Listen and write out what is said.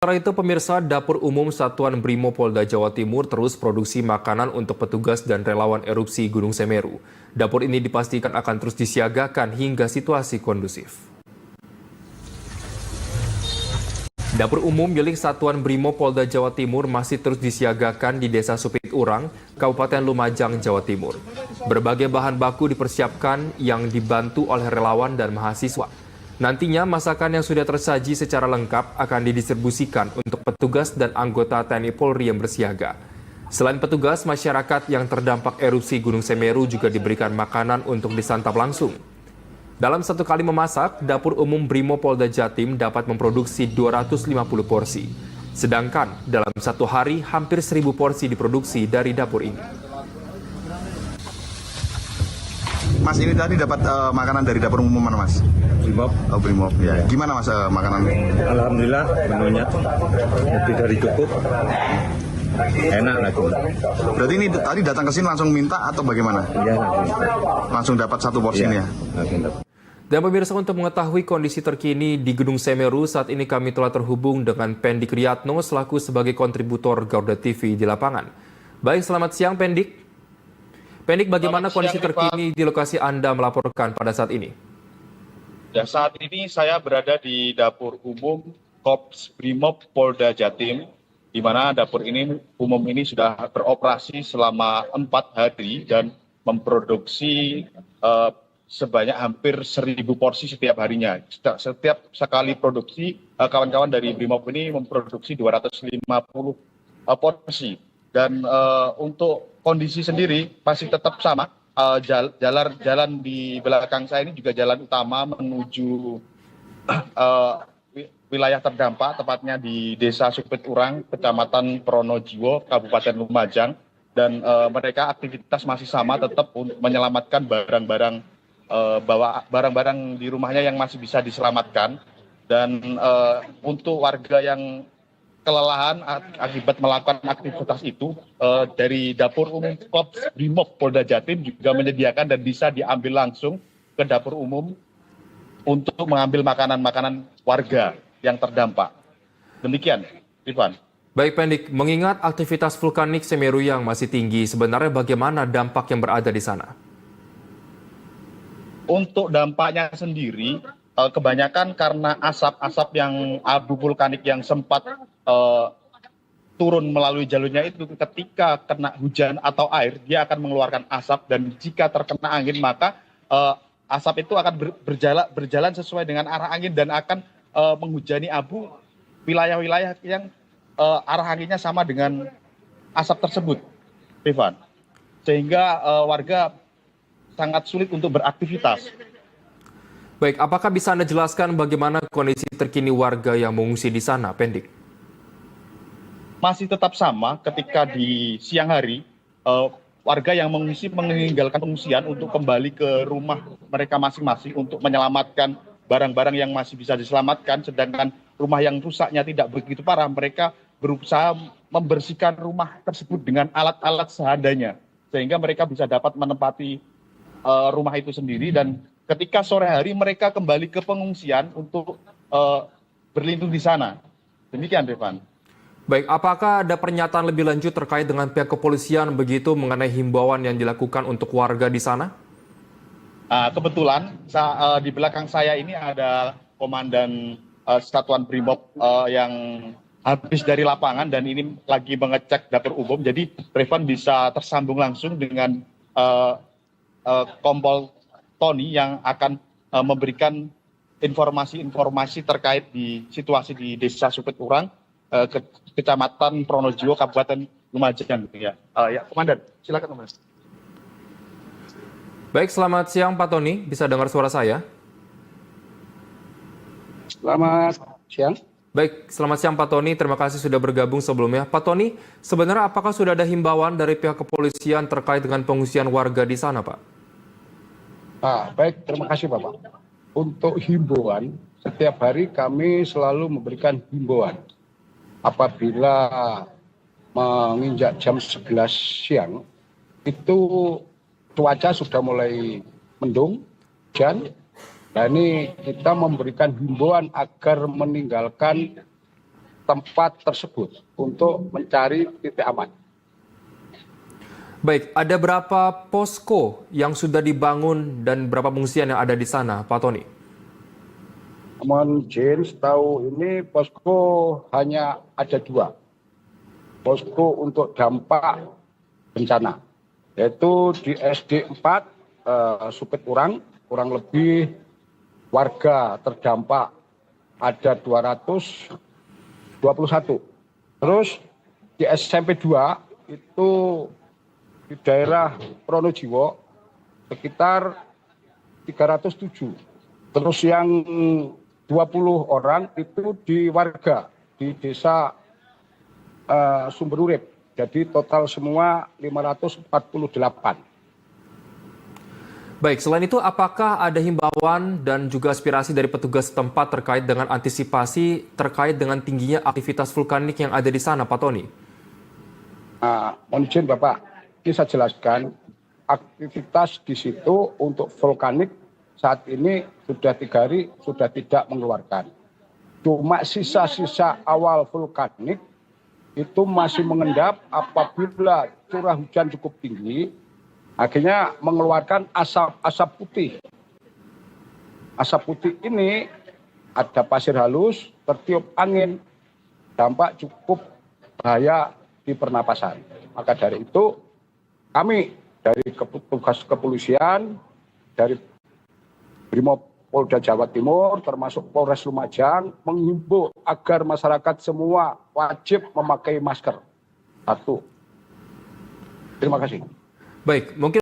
Sementara itu, pemirsa, Dapur Umum Satuan Brimo Polda Jawa Timur terus produksi makanan untuk petugas dan relawan erupsi Gunung Semeru. Dapur ini dipastikan akan terus disiagakan hingga situasi kondusif. Dapur umum milik Satuan Brimo Polda Jawa Timur masih terus disiagakan di Desa Supit Urang, Kabupaten Lumajang, Jawa Timur. Berbagai bahan baku dipersiapkan yang dibantu oleh relawan dan mahasiswa. Nantinya masakan yang sudah tersaji secara lengkap akan didistribusikan untuk petugas dan anggota TNI Polri yang bersiaga. Selain petugas, masyarakat yang terdampak erupsi Gunung Semeru juga diberikan makanan untuk disantap langsung. Dalam satu kali memasak, Dapur Umum Brimo Polda Jatim dapat memproduksi 250 porsi. Sedangkan dalam satu hari hampir 1.000 porsi diproduksi dari dapur ini. Mas, ini tadi dapat makanan dari dapur umum mana, Mas? Brimob. Oh, Brimob. Ya. Gimana, Mas, makanan? Alhamdulillah menunya lebih dari cukup. Enak lagi. Berarti ini tadi datang ke sini langsung minta atau bagaimana? Iya, Langsung dapat satu porsi ini ya? langsung dapat. Dan pemirsa, untuk mengetahui kondisi terkini di Gunung Semeru, saat ini kami telah terhubung dengan Pendik Riyatno selaku sebagai kontributor Garuda TV di lapangan. Baik, selamat siang Pendik. Pendik, bagaimana kondisi terkini di lokasi Anda melaporkan pada saat ini? Ya, saat ini saya berada di Dapur Umum Korps Brimob Polda Jatim, di mana dapur umum ini sudah beroperasi selama 4 hari dan memproduksi sebanyak hampir 1.000 porsi setiap harinya. Setiap sekali produksi, kawan-kawan dari Brimob ini memproduksi 250 porsi. Dan untuk kondisi sendiri masih tetap sama. Jalan di belakang saya ini juga jalan utama menuju wilayah terdampak, tepatnya di Desa Supit Urang, Kecamatan Pronojiwo, Kabupaten Lumajang. Dan mereka aktivitas masih sama, tetap untuk menyelamatkan barang-barang di rumahnya yang masih bisa diselamatkan. Dan untuk warga yang kelelahan akibat melakukan aktivitas itu, dari Dapur Umum Korps Brimob Polda Jatim juga menyediakan dan bisa diambil langsung ke dapur umum untuk mengambil makanan-makanan warga yang terdampak. Demikian, Rifan. Baik Pendik, mengingat aktivitas vulkanik Semeru yang masih tinggi, sebenarnya bagaimana dampak yang berada di sana? Untuk dampaknya sendiri, kebanyakan karena asap-asap yang abu vulkanik yang sempat turun melalui jalurnya itu, ketika kena hujan atau air, dia akan mengeluarkan asap, dan jika terkena angin maka asap itu akan berjalan sesuai dengan arah angin dan akan menghujani abu wilayah-wilayah yang arah anginnya sama dengan asap tersebut, Rifan. Sehingga warga sangat sulit untuk beraktivitas. Baik, apakah bisa Anda jelaskan bagaimana kondisi terkini warga yang mengungsi di sana, Pendik? Masih tetap sama ketika di siang hari, warga yang mengungsi meninggalkan pengungsian untuk kembali ke rumah mereka masing-masing untuk menyelamatkan barang-barang yang masih bisa diselamatkan, sedangkan rumah yang rusaknya tidak begitu parah, mereka berusaha membersihkan rumah tersebut dengan alat-alat seadanya, sehingga mereka bisa dapat menempati rumah itu sendiri. Dan ketika sore hari mereka kembali ke pengungsian untuk berlindung di sana. Demikian, Devan. Baik, apakah ada pernyataan lebih lanjut terkait dengan pihak kepolisian begitu mengenai himbauan yang dilakukan untuk warga di sana? Kebetulan di belakang saya ini ada Komandan Satuan Brimob yang habis dari lapangan dan ini lagi mengecek dapur umum. Jadi Revan bisa tersambung langsung dengan Kompol Tony yang akan memberikan informasi-informasi terkait di situasi di Desa Supit Urang, Kecamatan Pronojiwo, Kabupaten Lumajang. Ya, Komandan, silakan, Mas. Baik, selamat siang Pak Tony, bisa dengar suara saya? Selamat siang. Baik, selamat siang Pak Tony, terima kasih sudah bergabung sebelumnya. Pak Tony, sebenarnya apakah sudah ada himbauan dari pihak kepolisian terkait dengan pengungsian warga di sana, Pak? Baik, terima kasih Bapak. Untuk himbauan, setiap hari kami selalu memberikan himbauan. Apabila menginjak jam 11 siang, itu cuaca sudah mulai mendung, hujan. Nah, ini kita memberikan himbauan agar meninggalkan tempat tersebut untuk mencari titik aman. Baik, ada berapa posko yang sudah dibangun dan berapa pengungsian yang ada di sana, Pak Tony? Mohon izin, setahu ini posko hanya ada 2. Posko untuk dampak bencana, yaitu di SD 4 Supit Urang, kurang lebih warga terdampak ada 221. Terus di SMP 2 itu di daerah Pronojiwo sekitar 307. Terus yang 20 orang itu di warga di desa Sumberurip. Jadi total semua 548. Baik, selain itu apakah ada himbauan dan juga aspirasi dari petugas setempat terkait dengan antisipasi terkait dengan tingginya aktivitas vulkanik yang ada di sana, Pak Tony? Mohon izin Bapak, ini saya jelaskan aktivitas di situ untuk vulkanik saat ini sudah 3 hari sudah tidak mengeluarkan. Cuma sisa-sisa awal vulkanik itu masih mengendap apabila curah hujan cukup tinggi, akhirnya mengeluarkan asap putih. Asap putih ini ada pasir halus, tertiup angin, dampak cukup bahaya di pernapasan. Maka dari itu kami dari petugas kepolisian, dari Brimopolda Jawa Timur, termasuk Polres Lumajang, menghimbau agar masyarakat semua wajib memakai masker. 1. Terima kasih. Baik, mungkin